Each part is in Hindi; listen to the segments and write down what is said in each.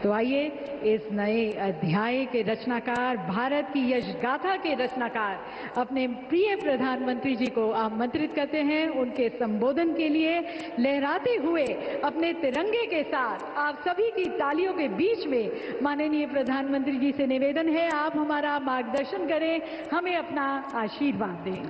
तो आइए इस नए अध्याय के रचनाकार, भारत की यश गाथा के रचनाकार अपने प्रिय प्रधानमंत्री जी को आमंत्रित करते हैं। उनके संबोधन के लिए लहराते हुए अपने तिरंगे के साथ आप सभी की तालियों के बीच में माननीय प्रधानमंत्री जी से निवेदन है, आप हमारा मार्गदर्शन करें, हमें अपना आशीर्वाद दें।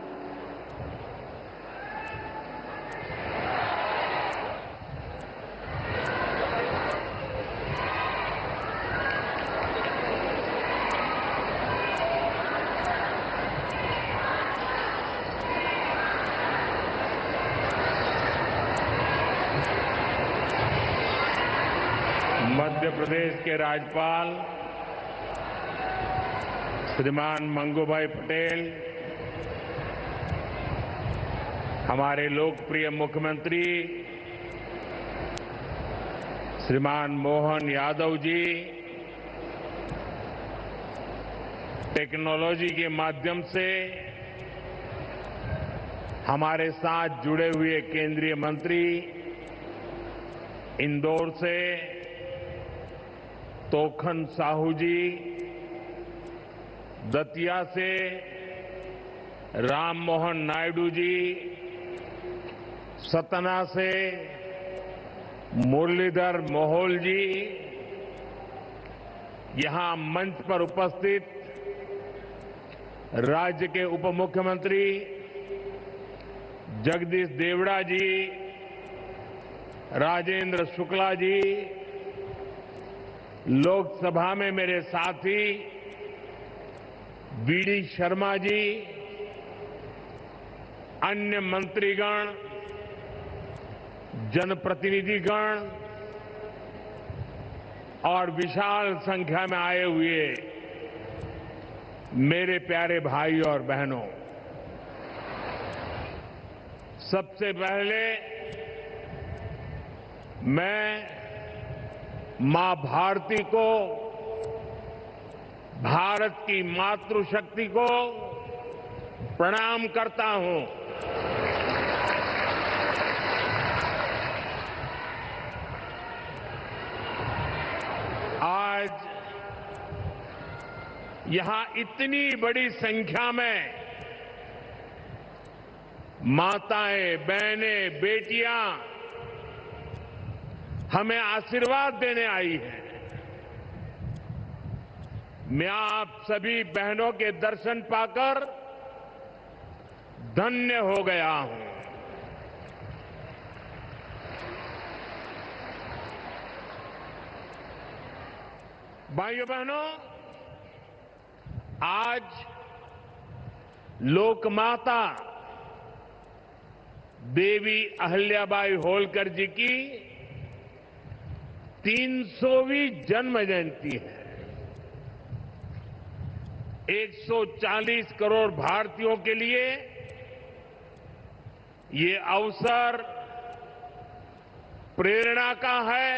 मध्य प्रदेश के राज्यपाल श्रीमान मंगूभाई पटेल, हमारे लोकप्रिय मुख्यमंत्री श्रीमान मोहन यादव जी, टेक्नोलॉजी के माध्यम से हमारे साथ जुड़े हुए केंद्रीय मंत्री, इंदौर से तोखन साहू जी, दतिया से राम मोहन नायडू जी, सतना से मुरलीधर मोहोल जी, यहां मंच पर उपस्थित राज्य के उप मुख्यमंत्री जगदीश देवड़ा जी, राजेंद्र शुक्ला जी, लोकसभा में मेरे साथी बीडी शर्मा जी, अन्य मंत्रीगण, जनप्रतिनिधिगण और विशाल संख्या में आए हुए मेरे प्यारे भाई और बहनों, सबसे पहले मैं मां भारती को, भारत की मातृशक्ति को प्रणाम करता हूं। आज यहां इतनी बड़ी संख्या में माताएं, बहनें, बेटियां हमें आशीर्वाद देने आई हैं। मैं आप सभी बहनों के दर्शन पाकर धन्य हो गया हूं। भाइयों बहनों, आज लोकमाता देवी अहिल्याबाई होलकर जी की 300वीं जन्म जयंती है। 140 करोड़ भारतीयों के लिए ये अवसर प्रेरणा का है।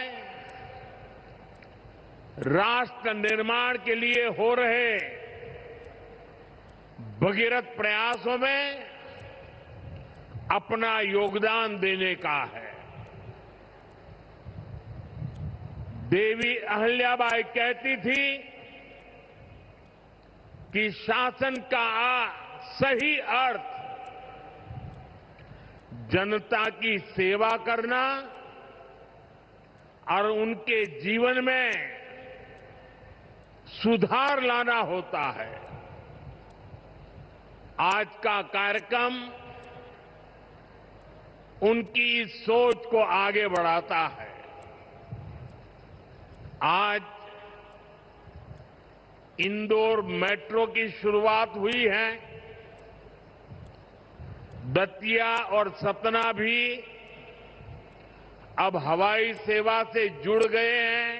राष्ट्र निर्माण के लिए हो रहे भगीरथ प्रयासों में अपना योगदान देने का है। देवी अहिल्याबाई कहती थी कि शासन का सही अर्थ जनता की सेवा करना और उनके जीवन में सुधार लाना होता है। आज का कार्यक्रम उनकी इस सोच को आगे बढ़ाता है। आज इंदौर मेट्रो की शुरुआत हुई है। दतिया और सतना भी अब हवाई सेवा से जुड़ गए हैं।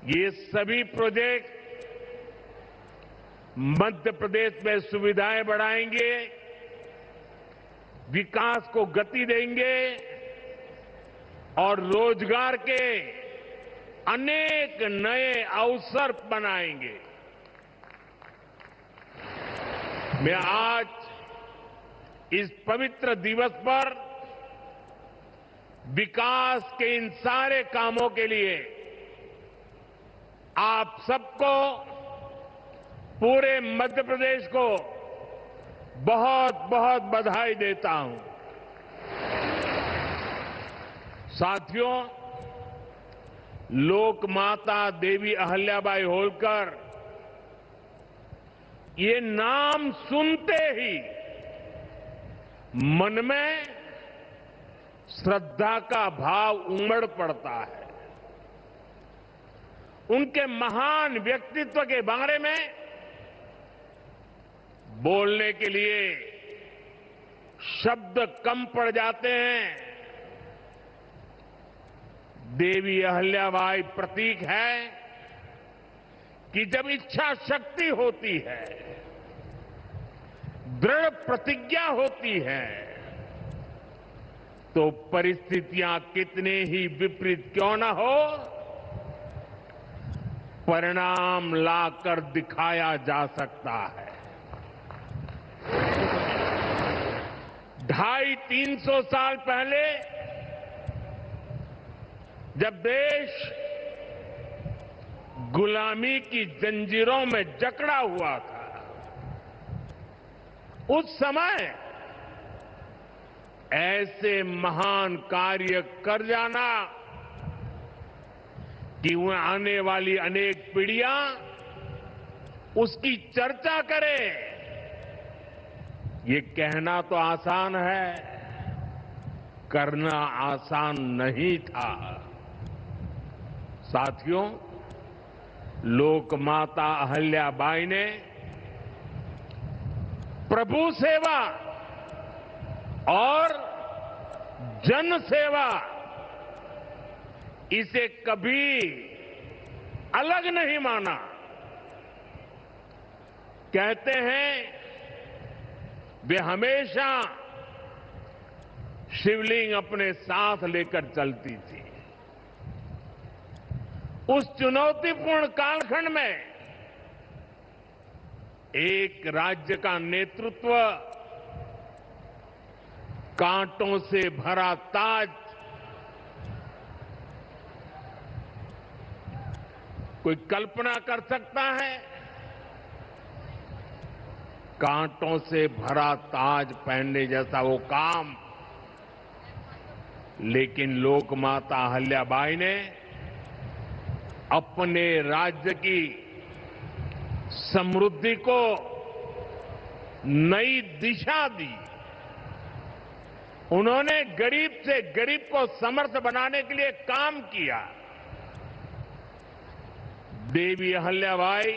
ये सभी प्रोजेक्ट मध्य प्रदेश में सुविधाएं बढ़ाएंगे, विकास को गति देंगे और रोजगार के अनेक नए अवसर बनाएंगे। मैं आज इस पवित्र दिवस पर विकास के इन सारे कामों के लिए आप सबको, पूरे मध्य प्रदेश को बहुत बहुत बधाई देता हूं। साथियों, लोक माता देवी अहल्याबाई होलकर, ये नाम सुनते ही मन में श्रद्धा का भाव उमड़ पड़ता है। उनके महान व्यक्तित्व के बारे में बोलने के लिए शब्द कम पड़ जाते हैं। देवी अहल्याबाई प्रतीक है कि जब इच्छा शक्ति होती है, दृढ़ प्रतिज्ञा होती है, तो परिस्थितियां कितने ही विपरीत क्यों न हो, परिणाम लाकर दिखाया जा सकता है। 250-300 साल पहले जब देश गुलामी की जंजीरों में जकड़ा हुआ था, उस समय ऐसे महान कार्य कर जाना कि वह आने वाली अनेक पीढ़ियां उसकी चर्चा करें, ये कहना तो आसान है, करना आसान नहीं था। साथियों, लोक माता अहल्याबाई ने प्रभु सेवा और जन सेवा, इसे कभी अलग नहीं माना। कहते हैं वे हमेशा शिवलिंग अपने साथ लेकर चलती थी। उस चुनौतीपूर्ण कालखंड में एक राज्य का नेतृत्व कांटों से भरा ताज कोई कल्पना कर सकता है? कांटों से भरा ताज पहनने जैसा वो काम, लेकिन लोक माता अहल्याबाई ने अपने राज्य की समृद्धि को नई दिशा दी। उन्होंने गरीब से गरीब को समर्थ बनाने के लिए काम किया। देवी अहल्याबाई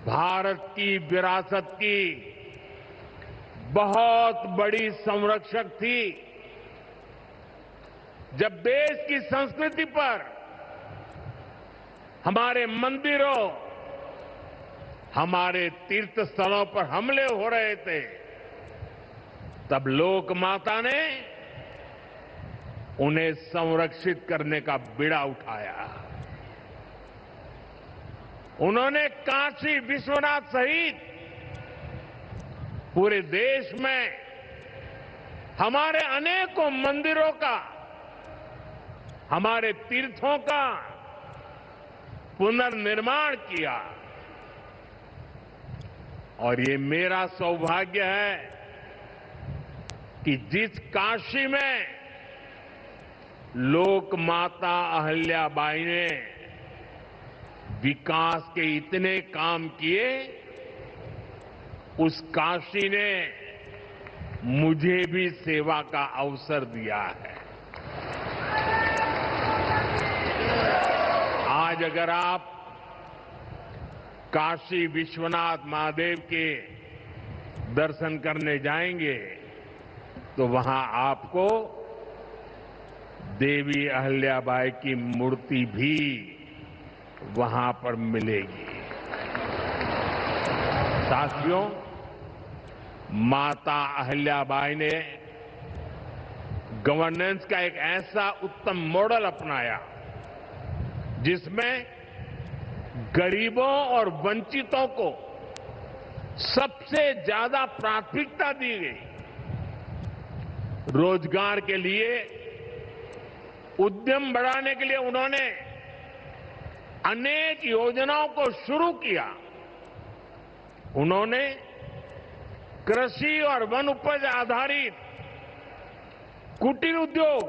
भारत की विरासत की बहुत बड़ी संरक्षक थी। जब देश की संस्कृति पर, हमारे मंदिरों, हमारे तीर्थ स्थलों पर हमले हो रहे थे, तब लोक माता ने उन्हें संरक्षित करने का बीड़ा उठाया। उन्होंने काशी विश्वनाथ सहित पूरे देश में हमारे अनेकों मंदिरों का, हमारे तीर्थों का पुनर्निर्माण किया। और ये मेरा सौभाग्य है कि जिस काशी में लोक माता अहल्याबाई ने विकास के इतने काम किए, उस काशी ने मुझे भी सेवा का अवसर दिया है। आज अगर आप काशी विश्वनाथ महादेव के दर्शन करने जाएंगे तो वहां आपको देवी अहल्याबाई की मूर्ति भी वहां पर मिलेगी। साथियों, माता अहल्याबाई ने गवर्नेंस का एक ऐसा उत्तम मॉडल अपनाया जिसमें गरीबों और वंचितों को सबसे ज्यादा प्राथमिकता दी गई। रोजगार के लिए, उद्यम बढ़ाने के लिए उन्होंने अनेक योजनाओं को शुरू किया। उन्होंने कृषि और वन उपज आधारित कुटीर उद्योग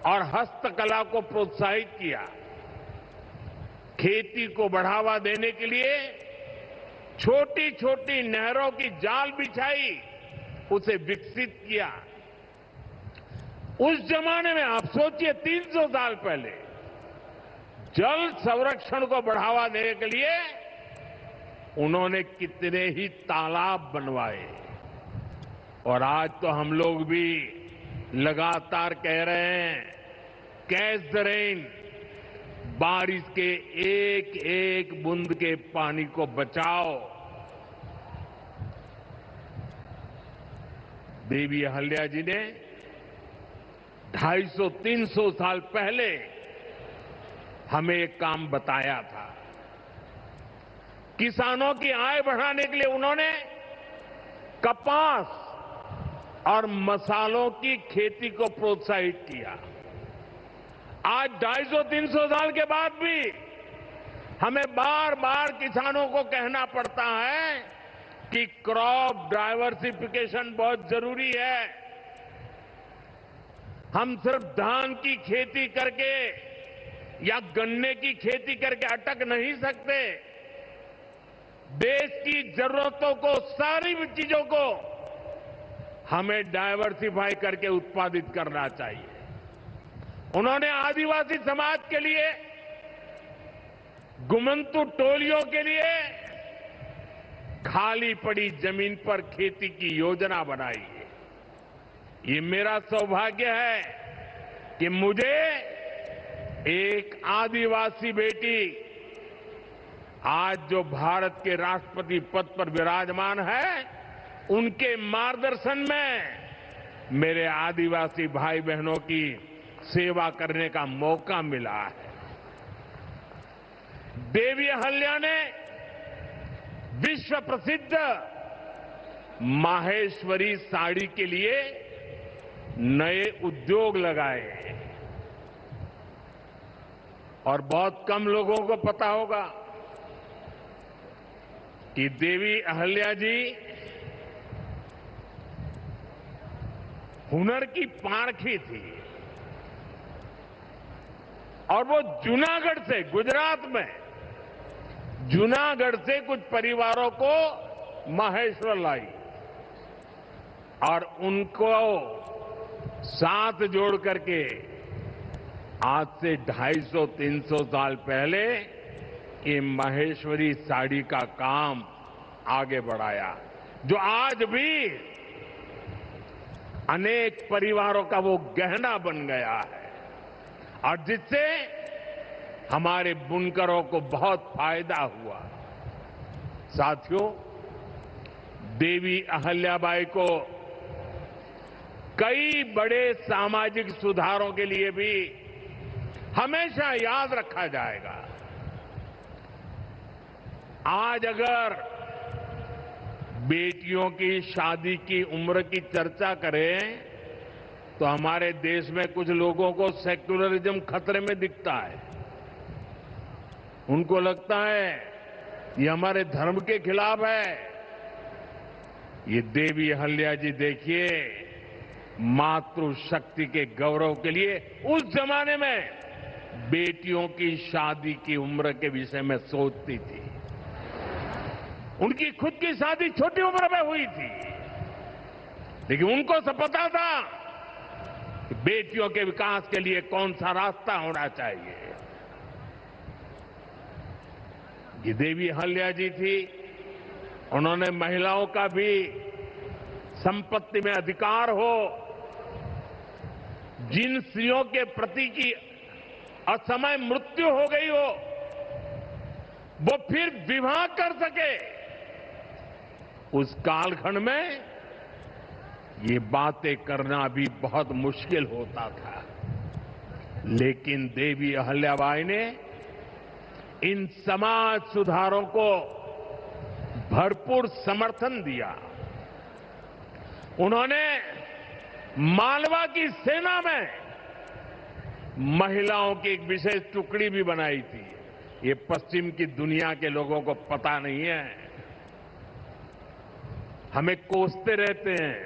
और हस्तकला को प्रोत्साहित किया। खेती को बढ़ावा देने के लिए छोटी छोटी नहरों की जाल बिछाई, उसे विकसित किया। उस जमाने में आप सोचिए 300 साल पहले जल संरक्षण को बढ़ावा देने के लिए उन्होंने कितने ही तालाब बनवाए। और आज तो हम लोग भी लगातार कह रहे हैं, कैच द रेन, बारिश के एक एक बूंद के पानी को बचाओ। देवी अहल्या जी ने 250-300 साल पहले हमें एक काम बताया था। किसानों की आय बढ़ाने के लिए उन्होंने कपास और मसालों की खेती को प्रोत्साहित किया। आज 250-300 साल के बाद भी हमें बार बार किसानों को कहना पड़ता है कि क्रॉप डाइवर्सिफिकेशन बहुत जरूरी है। हम सिर्फ धान की खेती करके या गन्ने की खेती करके अटक नहीं सकते। देश की जरूरतों को, सारी चीजों को हमें डाइवर्सिफाई करके उत्पादित करना चाहिए। उन्होंने आदिवासी समाज के लिए, गुमंतु टोलियों के लिए खाली पड़ी जमीन पर खेती की योजना बनाई है। ये मेरा सौभाग्य है कि मुझे एक आदिवासी बेटी आज जो भारत के राष्ट्रपति पद पर विराजमान है, उनके मार्गदर्शन में मेरे आदिवासी भाई बहनों की सेवा करने का मौका मिला है। देवी अहल्या ने विश्व प्रसिद्ध माहेश्वरी साड़ी के लिए नए उद्योग लगाए। और बहुत कम लोगों को पता होगा कि देवी अहल्या जी हुनर की पारखी थी। और वो जूनागढ़ से, गुजरात में जूनागढ़ से कुछ परिवारों को माहेश्वर लाई और उनको साथ जोड़ करके आज से 250-300 साल पहले ये माहेश्वरी साड़ी का काम आगे बढ़ाया, जो आज भी अनेक परिवारों का वो गहना बन गया है और जिससे हमारे बुनकरों को बहुत फायदा हुआ। साथियों, देवी अहल्याबाई को कई बड़े सामाजिक सुधारों के लिए भी हमेशा याद रखा जाएगा। आज अगर बेटियों की शादी की उम्र की चर्चा करें तो हमारे देश में कुछ लोगों को सेक्युलरिज्म खतरे में दिखता है। उनको लगता है ये हमारे धर्म के खिलाफ है। ये देवी अहल्या जी देखिए, मातृशक्ति के गौरव के लिए उस जमाने में बेटियों की शादी की उम्र के विषय में सोचती थी। उनकी खुद की शादी छोटी उम्र में हुई थी, लेकिन उनको सब पता था कि बेटियों के विकास के लिए कौन सा रास्ता होना चाहिए। ये देवी अहल्या जी थी, उन्होंने महिलाओं का भी संपत्ति में अधिकार हो, जिन स्त्रियों के प्रति की असमय मृत्यु हो गई हो वो फिर विवाह कर सके। उस कालखंड में ये बातें करना भी बहुत मुश्किल होता था, लेकिन देवी अहल्याबाई ने इन समाज सुधारों को भरपूर समर्थन दिया। उन्होंने मालवा की सेना में महिलाओं की एक विशेष टुकड़ी भी बनाई थी। ये पश्चिम की दुनिया के लोगों को पता नहीं है। हमें कोसते रहते हैं,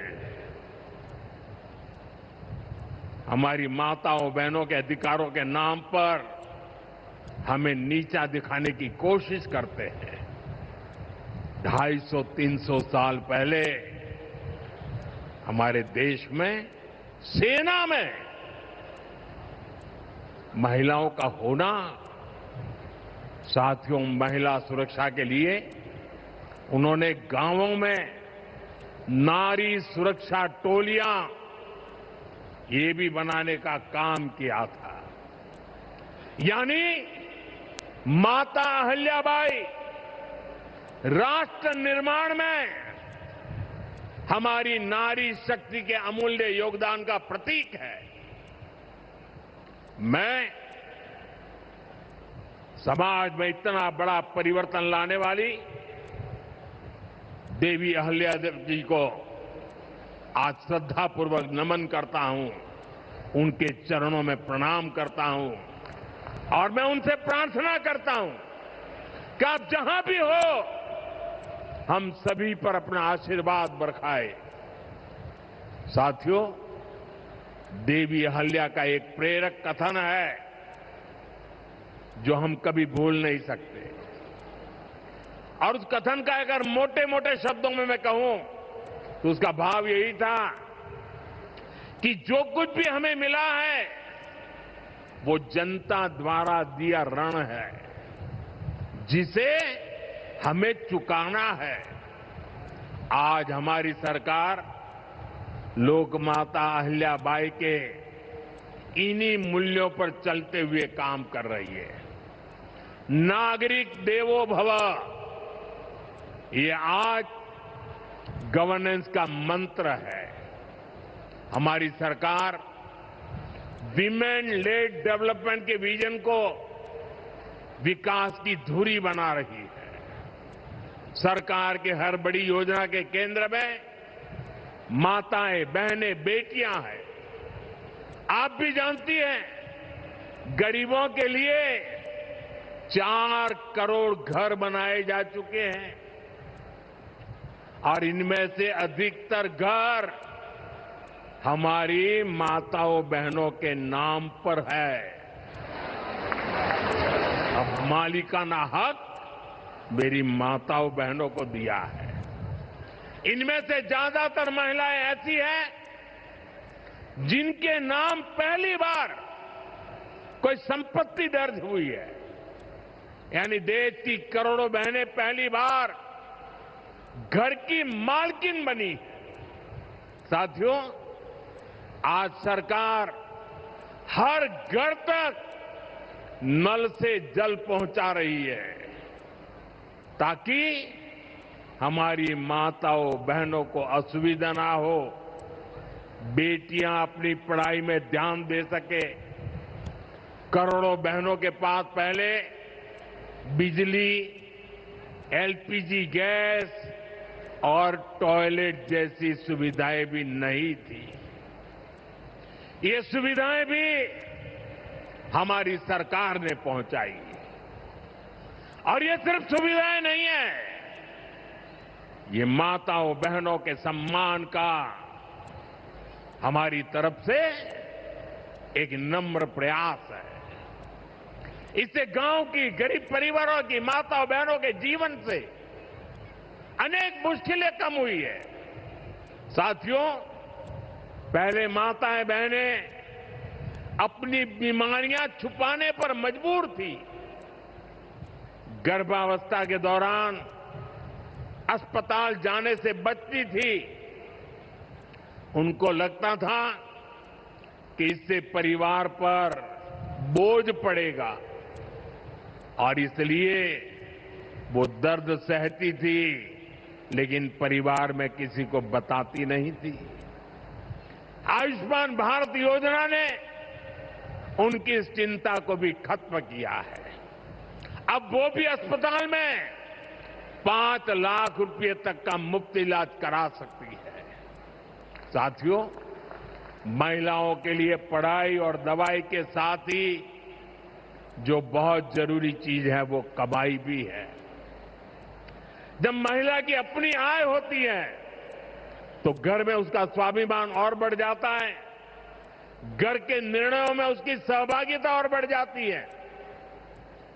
हमारी माताओं बहनों के अधिकारों के नाम पर हमें नीचा दिखाने की कोशिश करते हैं। 250-300 साल पहले हमारे देश में सेना में महिलाओं का होना, साथियों, महिला सुरक्षा के लिए उन्होंने गांवों में नारी सुरक्षा टोलियां ये भी बनाने का काम किया था। यानी माता अहिल्याबाई राष्ट्र निर्माण में हमारी नारी शक्ति के अमूल्य योगदान का प्रतीक है। मैं समाज में इतना बड़ा परिवर्तन लाने वाली देवी अहिल्यादेवी जी को आज श्रद्धापूर्वक नमन करता हूं, उनके चरणों में प्रणाम करता हूं और मैं उनसे प्रार्थना करता हूं कि आप जहां भी हो, हम सभी पर अपना आशीर्वाद बरसाए। साथियों, देवी अहिल्या का एक प्रेरक कथन है जो हम कभी भूल नहीं सकते। और उस कथन का अगर मोटे मोटे शब्दों में मैं कहूं तो उसका भाव यही था कि जो कुछ भी हमें मिला है वो जनता द्वारा दिया ऋण है, जिसे हमें चुकाना है। आज हमारी सरकार लोकमाता अहिल्याबाई के इन्हीं मूल्यों पर चलते हुए काम कर रही है। नागरिक देवो भव, ये आज गवर्नेंस का मंत्र है। हमारी सरकार विमेन लेड डेवलपमेंट के विजन को विकास की धुरी बना रही है। सरकार के हर बड़ी योजना के केंद्र में माताएं, बहनें, बेटियां हैं। आप भी जानती हैं, गरीबों के लिए 4 करोड़ घर बनाए जा चुके हैं और इनमें से अधिकतर घर हमारी माताओं बहनों के नाम पर है। अब मालिकाना हक मेरी माताओं बहनों को दिया है। इनमें से ज्यादातर महिलाएं ऐसी हैं जिनके नाम पहली बार कोई संपत्ति दर्ज हुई है। यानी देश की करोड़ों बहनें पहली बार घर की मालकिन बनी है। साथियों, आज सरकार हर घर तक नल से जल पहुंचा रही है ताकि हमारी माताओं बहनों को असुविधा ना हो, बेटियां अपनी पढ़ाई में ध्यान दे सके। करोड़ों बहनों के पास पहले बिजली, एलपीजी गैस और टॉयलेट जैसी सुविधाएं भी नहीं थी। ये सुविधाएं भी हमारी सरकार ने पहुंचाई। और ये सिर्फ सुविधाएं नहीं है, ये माताओं बहनों के सम्मान का हमारी तरफ से एक नम्र प्रयास है। इससे गांव की गरीब परिवारों की माताओं बहनों के जीवन से अनेक मुश्किलें कम हुई है। साथियों, पहले माताएं बहनें अपनी बीमारियां छुपाने पर मजबूर थी। गर्भावस्था के दौरान अस्पताल जाने से बचती थी। उनको लगता था कि इससे परिवार पर बोझ पड़ेगा और इसलिए वो दर्द सहती थी, लेकिन परिवार में किसी को बताती नहीं थी। आयुष्मान भारत योजना ने उनकी इस चिंता को भी खत्म किया है। अब वो भी अस्पताल में 5 लाख रुपए तक का मुफ्त इलाज करा सकती है। साथियों, महिलाओं के लिए पढ़ाई और दवाई के साथ ही जो बहुत जरूरी चीज है वो कमाई भी है। जब महिला की अपनी आय होती है तो घर में उसका स्वाभिमान और बढ़ जाता है, घर के निर्णयों में उसकी सहभागिता और बढ़ जाती है।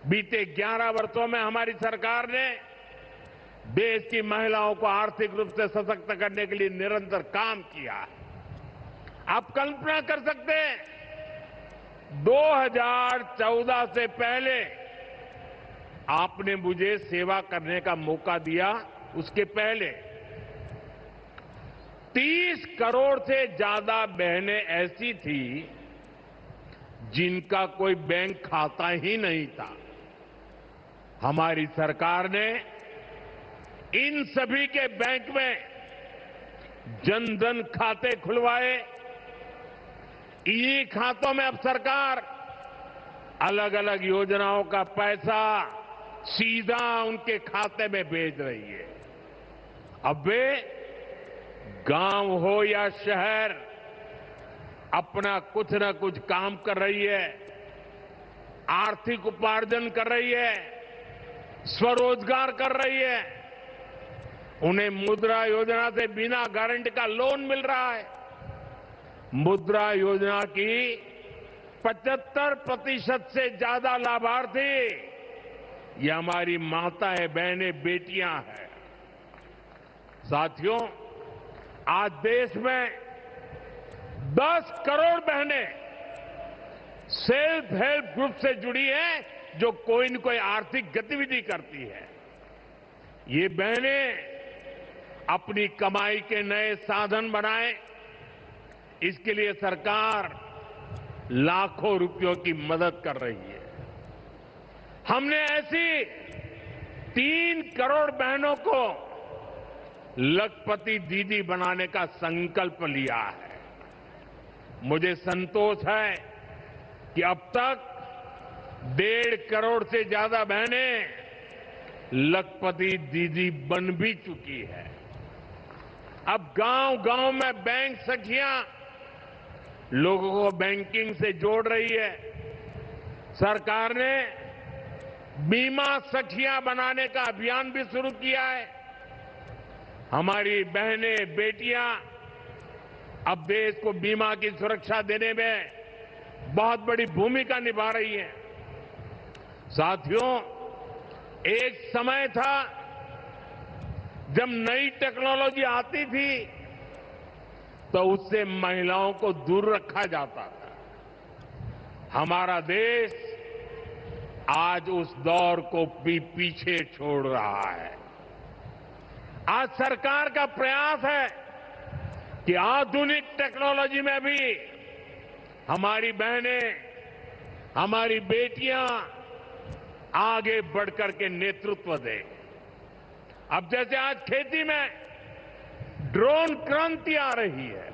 बीते 11 वर्षों में हमारी सरकार ने देश की महिलाओं को आर्थिक रूप से सशक्त करने के लिए निरंतर काम किया है। आप कल्पना कर सकते हैं, 2014 से पहले आपने मुझे सेवा करने का मौका दिया, उसके पहले 30 करोड़ से ज्यादा बहनें ऐसी थी जिनका कोई बैंक खाता ही नहीं था। हमारी सरकार ने इन सभी के बैंक में जन-धन खाते खुलवाए। इन्हीं खातों में अब सरकार अलग अलग योजनाओं का पैसा सीधा उनके खाते में भेज रही है। अब वे गांव हो या शहर अपना कुछ न कुछ काम कर रही है, आर्थिक उपार्जन कर रही है, स्वरोजगार कर रही है। उन्हें मुद्रा योजना से बिना गारंटी का लोन मिल रहा है। मुद्रा योजना की 75% से ज्यादा लाभार्थी ये हमारी माताएं, बहनें, बेटियां हैं। साथियों, आज देश में 10 करोड़ बहनें सेल्फ हेल्प ग्रुप से जुड़ी हैं जो कोई न कोई आर्थिक गतिविधि करती है। ये बहनें अपनी कमाई के नए साधन बनाएं, इसके लिए सरकार लाखों रुपयों की मदद कर रही है। हमने ऐसी 3 करोड़ बहनों को लखपति दीदी बनाने का संकल्प लिया है। मुझे संतोष है कि अब तक 1.5 करोड़ से ज्यादा बहनें लखपति दीदी बन भी चुकी है। अब गांव-गांव में बैंक सखियां लोगों को बैंकिंग से जोड़ रही है। सरकार ने बीमा सखियां बनाने का अभियान भी शुरू किया है। हमारी बहनें, बेटियां अब देश को बीमा की सुरक्षा देने में बहुत बड़ी भूमिका निभा रही हैं। साथियों, एक समय था जब नई टेक्नोलॉजी आती थी तो उससे महिलाओं को दूर रखा जाता था। हमारा देश आज उस दौर को भी पीछे छोड़ रहा है। आज सरकार का प्रयास है कि आधुनिक टेक्नोलॉजी में भी हमारी बहनें, हमारी बेटियां आगे बढ़कर के नेतृत्व दें। अब जैसे आज खेती में ड्रोन क्रांति आ रही है,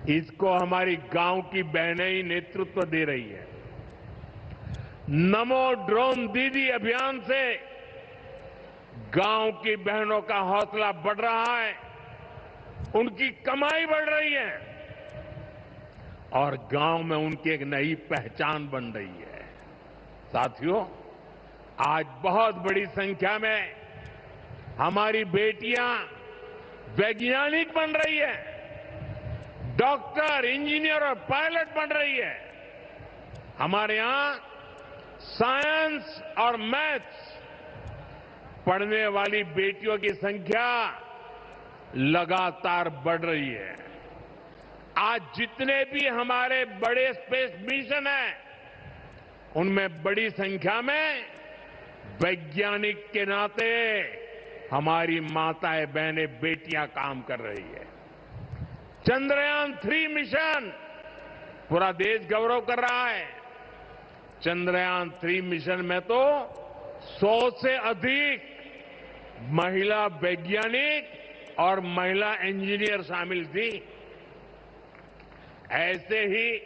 इसको हमारी गांव की बहनें ही नेतृत्व दे रही है। नमो ड्रोन दीदी अभियान से गांव की बहनों का हौसला बढ़ रहा है, उनकी कमाई बढ़ रही है और गांव में उनकी एक नई पहचान बन रही है। साथियों, आज बहुत बड़ी संख्या में हमारी बेटियां वैज्ञानिक बन रही है, डॉक्टर, इंजीनियर और पायलट बन रही है। हमारे यहां साइंस और मैथ्स पढ़ने वाली बेटियों की संख्या लगातार बढ़ रही है। आज जितने भी हमारे बड़े स्पेस मिशन हैं, उनमें बड़ी संख्या में वैज्ञानिक के नाते हमारी माताएं, बहनें, बेटियां काम कर रही है। चंद्रयान 3 मिशन पूरा देश गौरव कर रहा है। चंद्रयान 3 मिशन में तो 100 से अधिक महिला वैज्ञानिक और महिला इंजीनियर शामिल थी। ऐसे ही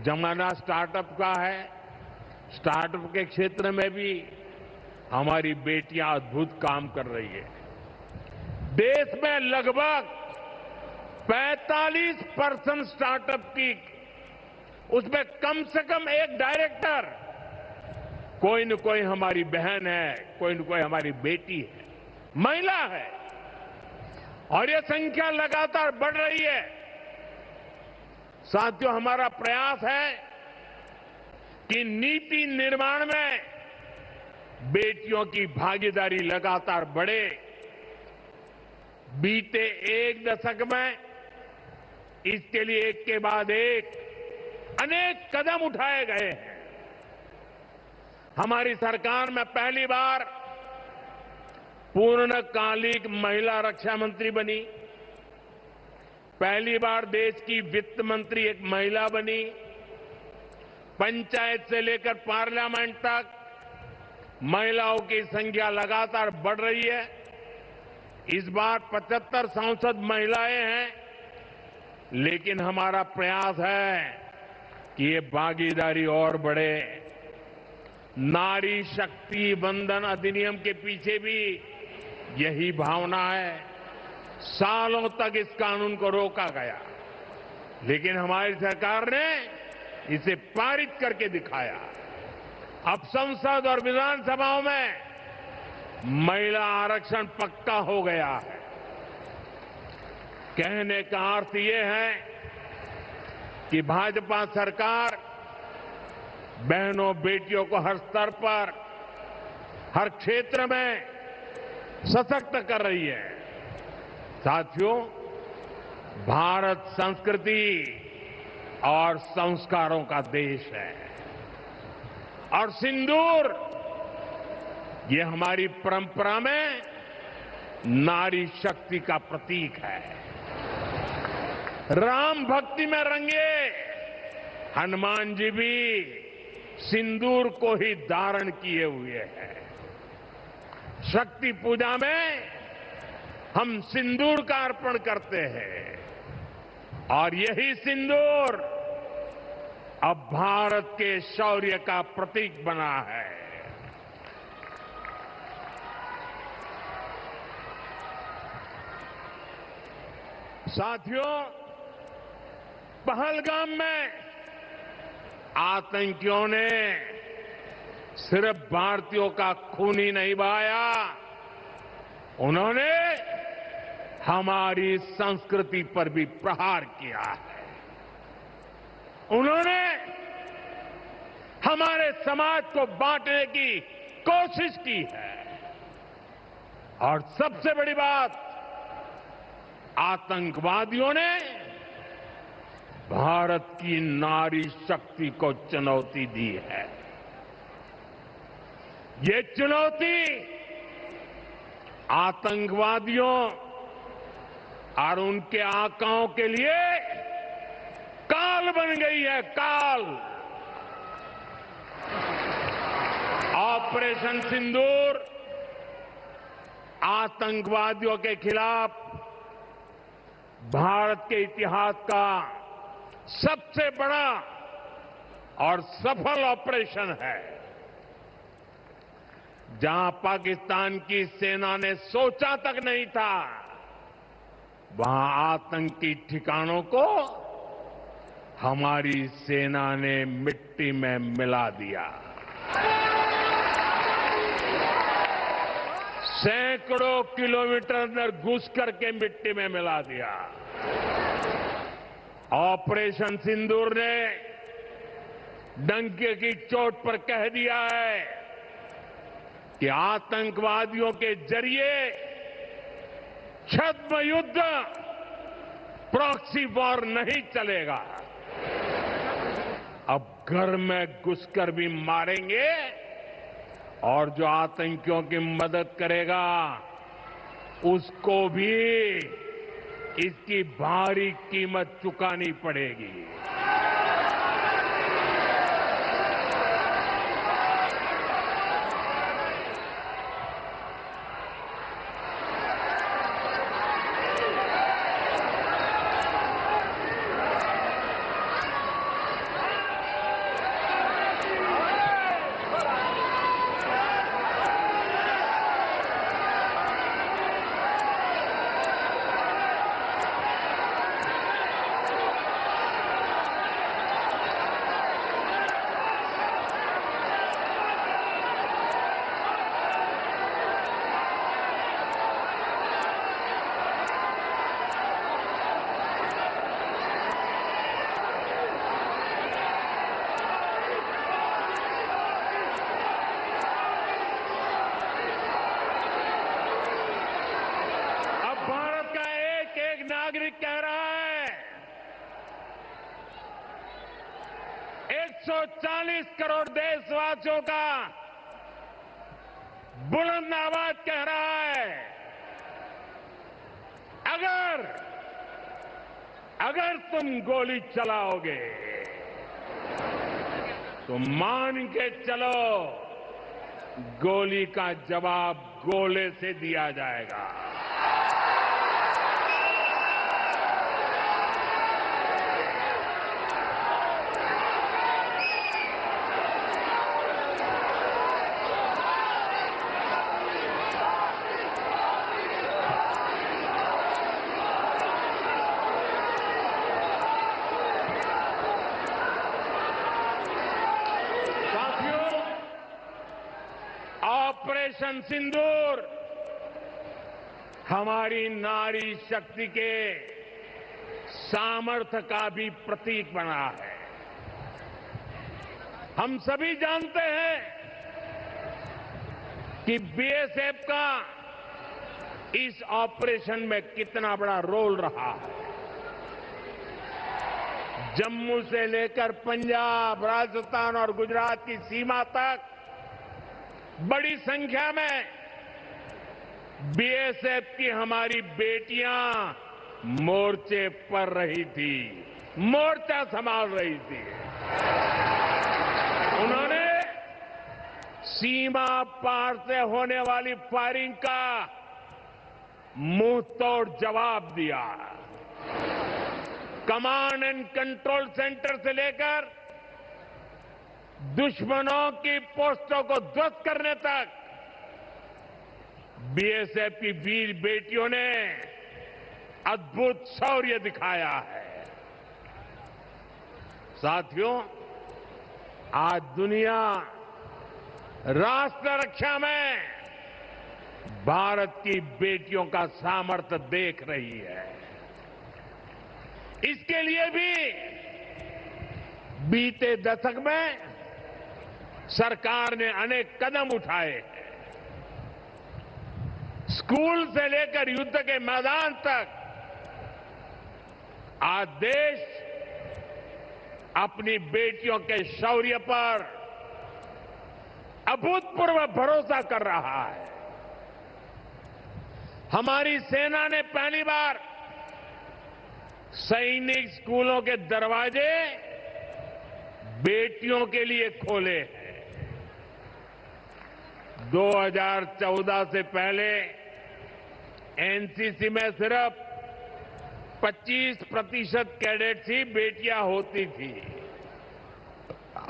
जमाना स्टार्टअप का है। स्टार्टअप के क्षेत्र में भी हमारी बेटियां अद्भुत काम कर रही है। देश में लगभग 45% स्टार्टअप की, उसमें कम से कम एक डायरेक्टर कोई न कोई हमारी बहन है, कोई न कोई हमारी बेटी है, महिला है। और ये संख्या लगातार बढ़ रही है। साथियों, हमारा प्रयास है कि नीति निर्माण में बेटियों की भागीदारी लगातार बढ़े। बीते एक दशक में इसके लिए एक के बाद एक अनेक कदम उठाए गए हैं। हमारी सरकार में पहली बार पूर्णकालिक महिला रक्षा मंत्री बनी, पहली बार देश की वित्त मंत्री एक महिला बनी, पंचायत से लेकर पार्लियामेंट तक महिलाओं की संख्या लगातार बढ़ रही है। इस बार 75 सांसद महिलाएं हैं, लेकिन हमारा प्रयास है कि ये भागीदारी और बढ़े। नारी शक्ति वंदन अधिनियम के पीछे भी यही भावना है। सालों तक इस कानून को रोका गया, लेकिन हमारी सरकार ने इसे पारित करके दिखाया। अब संसद और विधानसभाओं में महिला आरक्षण पक्का हो गया है। कहने का अर्थ ये है कि भाजपा सरकार बहनों बेटियों को हर स्तर पर, हर क्षेत्र में सशक्त कर रही है। साथियों, भारत संस्कृति और संस्कारों का देश है और सिंदूर ये हमारी परंपरा में नारी शक्ति का प्रतीक है। राम भक्ति में रंगे हनुमान जी भी सिंदूर को ही धारण किए हुए हैं। शक्ति पूजा में हम सिंदूर का अर्पण करते हैं और यही सिंदूर अब भारत के शौर्य का प्रतीक बना है। साथियों, पहलगाम में आतंकियों ने सिर्फ भारतीयों का खून ही नहीं बहाया, उन्होंने हमारी संस्कृति पर भी प्रहार किया है। उन्होंने हमारे समाज को बांटने की कोशिश की है और सबसे बड़ी बात, आतंकवादियों ने भारत की नारी शक्ति को चुनौती दी है। ये चुनौती आतंकवादियों और उनके आकाओं के लिए काल बन गई है, काल। ऑपरेशन सिंदूर आतंकवादियों के खिलाफ भारत के इतिहास का सबसे बड़ा और सफल ऑपरेशन है। जहां पाकिस्तान की सेना ने सोचा तक नहीं था, वहां आतंकी ठिकानों को हमारी सेना ने मिट्टी में मिला दिया। सैकड़ों किलोमीटर अंदर घुस करके मिट्टी में मिला दिया। ऑपरेशन सिंदूर ने डंके की चोट पर कह दिया है कि आतंकवादियों के जरिए छद्म युद्ध, प्रॉक्सी वॉर नहीं चलेगा। अब घर में घुसकर भी मारेंगे और जो आतंकियों की मदद करेगा उसको भी इसकी भारी कीमत चुकानी पड़ेगी। 140 करोड़ देशवासियों का बुलंद आवाज कह रहा है, अगर तुम गोली चलाओगे तो मान के चलो गोली का जवाब गोले से दिया जाएगा। ऑपरेशन सिंदूर हमारी नारी शक्ति के सामर्थ्य का भी प्रतीक बना है। हम सभी जानते हैं कि बीएसएफ का इस ऑपरेशन में कितना बड़ा रोल रहा है। जम्मू से लेकर पंजाब, राजस्थान और गुजरात की सीमा तक बड़ी संख्या में बीएसएफ की हमारी बेटियां मोर्चे पर रही थी, मोर्चा संभाल रही थी। उन्होंने सीमा पार से होने वाली फायरिंग का मुंह तोड़ जवाब दिया। कमांड एंड कंट्रोल सेंटर से लेकर दुश्मनों की पोस्टों को ध्वस्त करने तक बीएसएफ की वीर बेटियों ने अद्भुत शौर्य दिखाया है। साथियों, आज दुनिया राष्ट्र रक्षा में भारत की बेटियों का सामर्थ्य देख रही है। इसके लिए भी बीते दशक में सरकार ने अनेक कदम उठाए हैं। स्कूल से लेकर युद्ध के मैदान तक आज देश अपनी बेटियों के शौर्य पर अभूतपूर्व भरोसा कर रहा है। हमारी सेना ने पहली बार सैनिक स्कूलों के दरवाजे बेटियों के लिए खोले हैं। 2014 से पहले एनसीसी में सिर्फ 25% कैडेट्स ही बेटियां होती थी।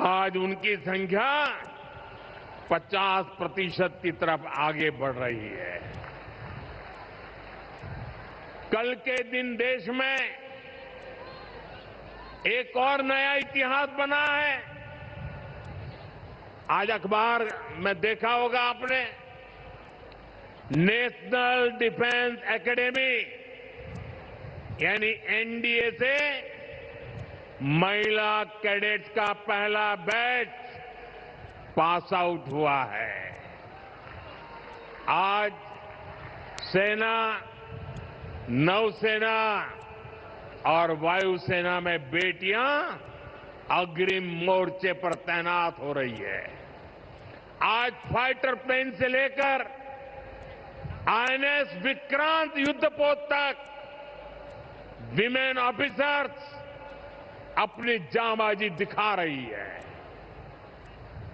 आज उनकी संख्या 50% की तरफ आगे बढ़ रही है। कल के दिन देश में एक और नया इतिहास बना है। आज अखबार में देखा होगा आपने, नेशनल डिफेंस एकेडमी यानी एनडीए से महिला कैडेट्स का पहला बैच पास आउट हुआ है। आज सेना, नौसेना और वायुसेना में बेटियां अग्रिम मोर्चे पर तैनात हो रही है। आज फाइटर प्लेन से लेकर आईएनएस विक्रांत युद्धपोत तक विमेन ऑफिसर्स अपनी जांबाजी दिखा रही है।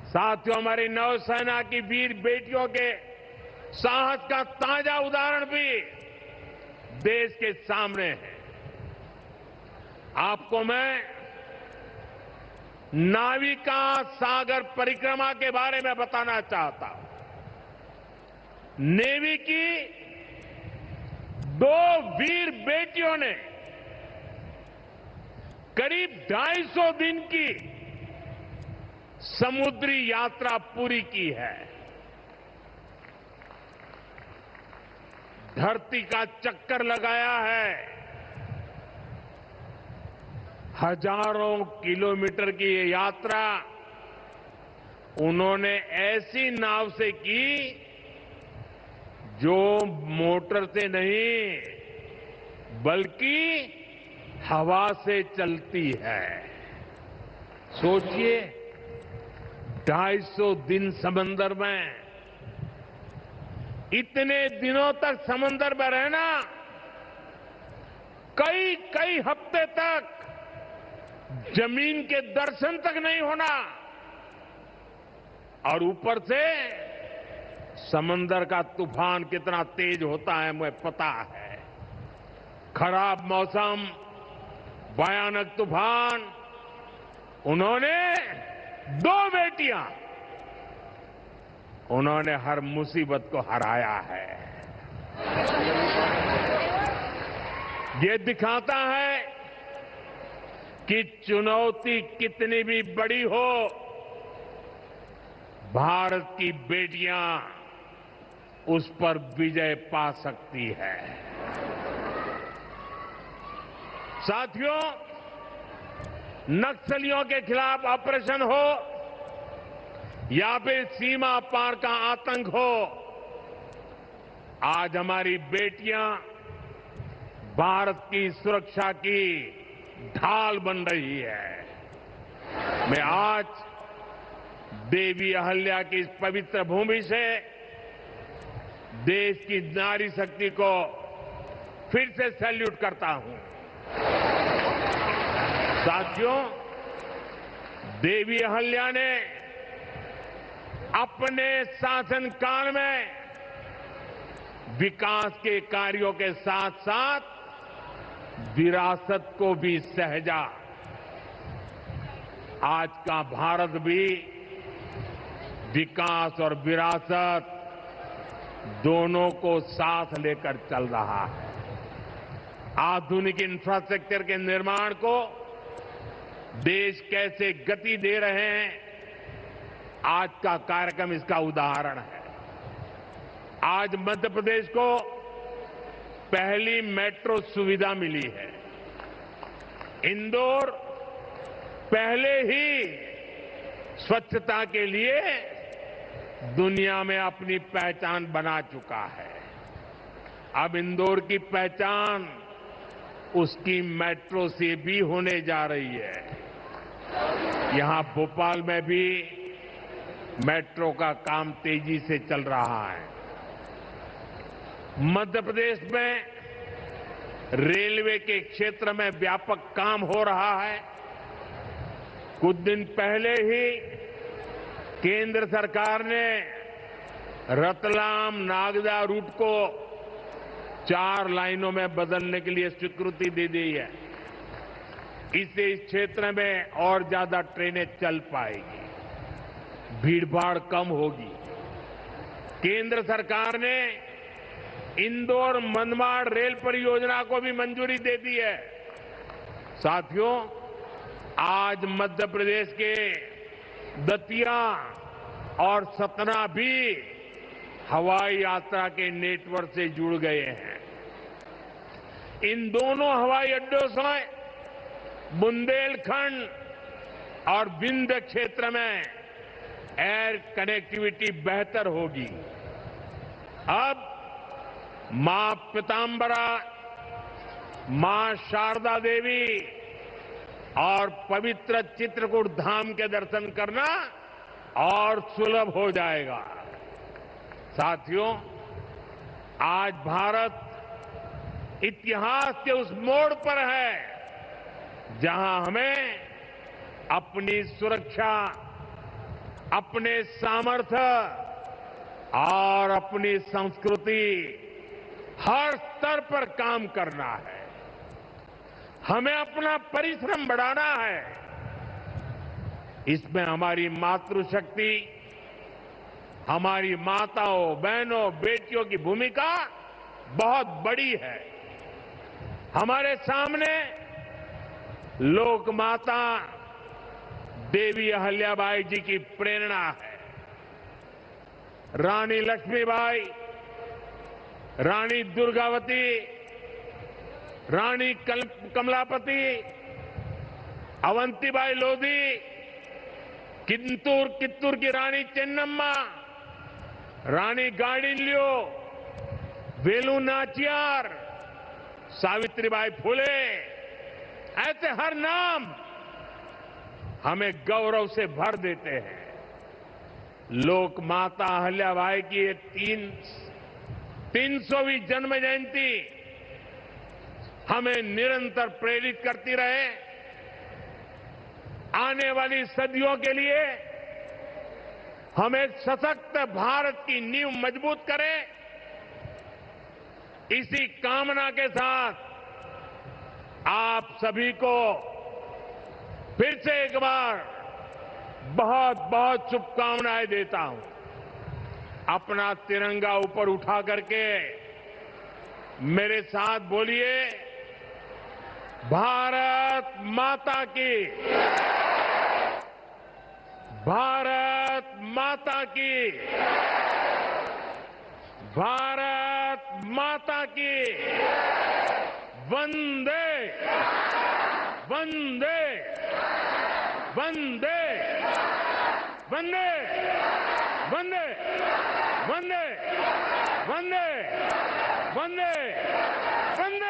साथियों, हमारी नौसेना की वीर बेटियों के साहस का ताजा उदाहरण भी देश के सामने है। आपको मैं नाविका सागर परिक्रमा के बारे में बताना चाहता हूं। नेवी की 2 वीर बेटियों ने करीब 250 दिन की समुद्री यात्रा पूरी की है। धरती का चक्कर लगाया है। हजारों किलोमीटर की ये यात्रा उन्होंने ऐसी नाव से की जो मोटर से नहीं बल्कि हवा से चलती है। सोचिए 250 दिन समंदर में, इतने दिनों तक समंदर में रहना, कई कई हफ्ते तक जमीन के दर्शन तक नहीं होना, और ऊपर से समंदर का तूफान कितना तेज होता है मुझे पता है। खराब मौसम, भयानक तूफान, उन्होंने 2 बेटियां, उन्होंने हर मुसीबत को हराया है। ये दिखाता है कि चुनौती कितनी भी बड़ी हो, भारत की बेटियां उस पर विजय पा सकती है। साथियों, नक्सलियों के खिलाफ ऑपरेशन हो या फिर सीमा पार का आतंक हो, आज हमारी बेटियां भारत की सुरक्षा की ढाल बन रही है। मैं आज देवी अहल्या की इस पवित्र भूमि से देश की नारी शक्ति को फिर से सैल्यूट करता हूं। साथियों, देवी अहल्या ने अपने शासनकाल में विकास के कार्यों के साथ साथ विरासत को भी सहेजा। आज का भारत भी विकास और विरासत दोनों को साथ लेकर चल रहा है। आधुनिक इंफ्रास्ट्रक्चर के निर्माण को देश कैसे गति दे रहे हैं, आज का कार्यक्रम इसका उदाहरण है। आज मध्य प्रदेश को पहली मेट्रो सुविधा मिली है। इंदौर पहले ही स्वच्छता के लिए दुनिया में अपनी पहचान बना चुका है। अब इंदौर की पहचान उसकी मेट्रो से भी होने जा रही है। यहां भोपाल में भी मेट्रो का काम तेजी से चल रहा है। मध्य प्रदेश में रेलवे के क्षेत्र में व्यापक काम हो रहा है। कुछ दिन पहले ही केंद्र सरकार ने रतलाम नागदा रूट को 4 लाइनों में बदलने के लिए स्वीकृति दे दी है। इससे इस क्षेत्र में और ज्यादा ट्रेनें चल पाएगी, भीड़भाड़ कम होगी। केंद्र सरकार ने इंदौर मनमाड़ रेल परियोजना को भी मंजूरी दे दी है। साथियों, आज मध्य प्रदेश के दतिया और सतना भी हवाई यात्रा के नेटवर्क से जुड़ गए हैं। इन दोनों हवाई अड्डों से बुंदेलखंड और विंध्य क्षेत्र में एयर कनेक्टिविटी बेहतर होगी। अब मां पीतांबरा, मां शारदा देवी और पवित्र चित्रकूट धाम के दर्शन करना और सुलभ हो जाएगा। साथियों, आज भारत इतिहास के उस मोड़ पर है जहां हमें अपनी सुरक्षा, अपने सामर्थ्य और अपनी संस्कृति हर स्तर पर काम करना है। हमें अपना परिश्रम बढ़ाना है। इसमें हमारी मातृशक्ति, हमारी माताओं, बहनों, बेटियों की भूमिका बहुत बड़ी है। हमारे सामने लोक माता देवी अहल्याबाई जी की प्रेरणा है। रानी लक्ष्मीबाई, रानी दुर्गावती, रानी कमलापति, अवंतीबाई लोधी, कित्तूर की रानी चेन्नम्मा, रानी गाडिल्यो, वेलु नाचियार, सावित्रीबाई फुले, ऐसे हर नाम हमें गौरव से भर देते हैं। लोक माता अहिल्याबाई की ये 300वीं जन्म जयंती हमें निरंतर प्रेरित करती रहे। आने वाली सदियों के लिए हमें सशक्त भारत की नींव मजबूत करे। इसी कामना के साथ आप सभी को फिर से एक बार बहुत बहुत शुभकामनाएं देता हूं। अपना तिरंगा ऊपर उठा करके मेरे साथ बोलिए, भारत माता की, भारत माता की, भारत माता की, वंदे वंदे वंदे वंदे वंदे वंदे वंदे वंदे वंदे